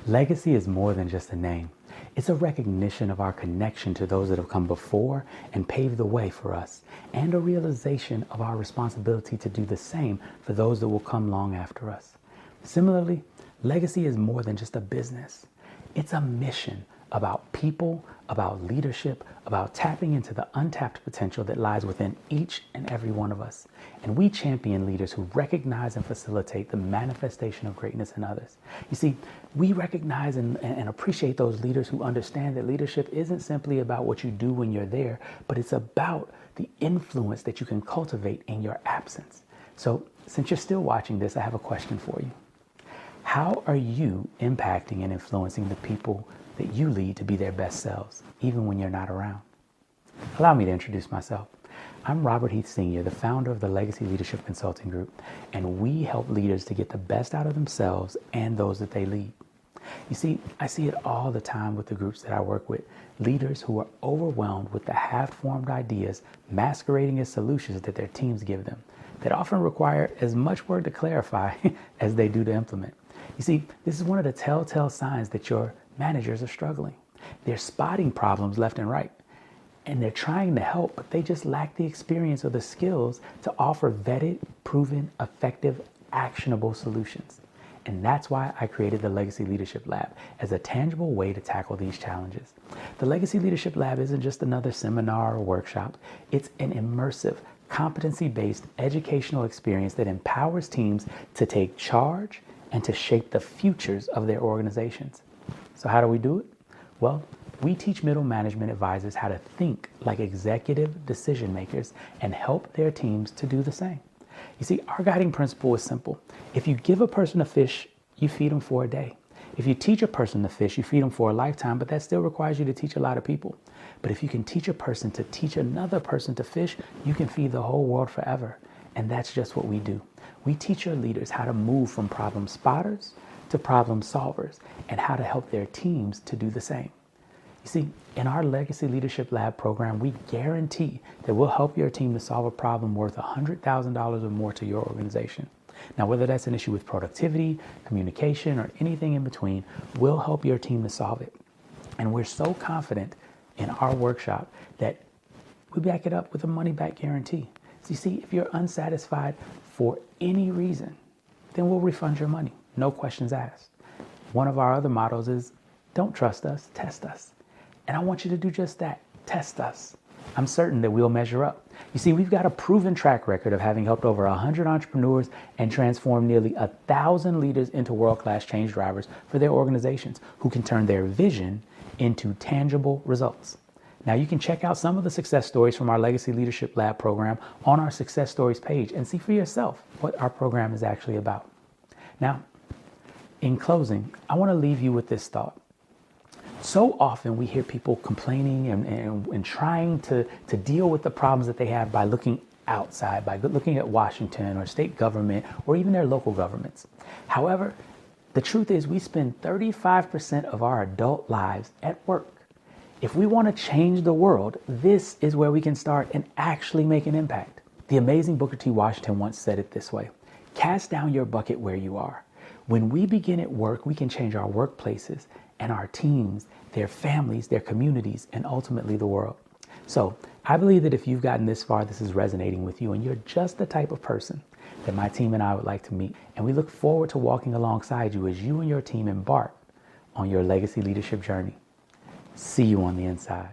Legacy is more than just a name. It's a recognition of our connection to those that have come before and paved the way for us, and a realization of our responsibility to do the same for those that will come long after us. Similarly, legacy is more than just a business. It's a mission about people, about leadership, about tapping into the untapped potential that lies within each and every one of us. And we champion leaders who recognize and facilitate the manifestation of greatness in others. You see, we recognize and appreciate those leaders who understand that leadership isn't simply about what you do when you're there, but it's about the influence that you can cultivate in your absence. So, since you're still watching this, I have a question for you. How are you impacting and influencing the people that you lead to be their best selves, even when you're not around? Allow me to introduce myself. I'm Robert Heath Sr., the founder of the Legacy Leadership Consulting Group, and we help leaders to get the best out of themselves and those that they lead. You see, I see it all the time with the groups that I work with, leaders who are overwhelmed with the half-formed ideas masquerading as solutions that their teams give them, that often require as much work to clarify as they do to implement. You see, this is one of the telltale signs that your managers are struggling. They're spotting problems left and right, and they're trying to help, but they just lack the experience or the skills to offer vetted, proven, effective, actionable solutions. And that's why I created the Legacy Leadership Lab as a tangible way to tackle these challenges. The Legacy Leadership Lab isn't just another seminar or workshop. It's an immersive, competency-based educational experience that empowers teams to take charge and to shape the futures of their organizations. So how do we do it? Well, we teach middle management advisors how to think like executive decision makers and help their teams to do the same. You see, our guiding principle is simple. If you give a person a fish, you feed them for a day. If you teach a person to fish, you feed them for a lifetime, but that still requires you to teach a lot of people. But if you can teach a person to teach another person to fish, you can feed the whole world forever. And that's just what we do. We teach our leaders how to move from problem spotters to problem solvers and how to help their teams to do the same. You see, in our Legacy Leadership Lab program, we guarantee that we'll help your team to solve a problem worth $100,000 or more to your organization. Now, whether that's an issue with productivity, communication, or anything in between, we'll help your team to solve it. And we're so confident in our workshop that we back it up with a money-back guarantee. So you see, if you're unsatisfied for any reason, then we'll refund your money. No questions asked. One of our other mottos is, don't trust us, test us. And I want you to do just that, test us. I'm certain that we'll measure up. You see, we've got a proven track record of having helped over 100 entrepreneurs and transformed nearly 1,000 leaders into world-class change drivers for their organizations who can turn their vision into tangible results. Now, you can check out some of the success stories from our Legacy Leadership Lab program on our Success Stories page and see for yourself what our program is actually about. Now, in closing, I want to leave you with this thought. So often we hear people complaining and trying to deal with the problems that they have by looking outside, by looking at Washington or state government or even their local governments. However, the truth is we spend 35% of our adult lives at work. If we want to change the world, this is where we can start and actually make an impact. The amazing Booker T. Washington once said it this way: cast down your bucket where you are. When we begin at work, we can change our workplaces and our teams, their families, their communities, and ultimately the world. So I believe that if you've gotten this far, this is resonating with you, and you're just the type of person that my team and I would like to meet. And we look forward to walking alongside you as you and your team embark on your legacy leadership journey. See you on the inside.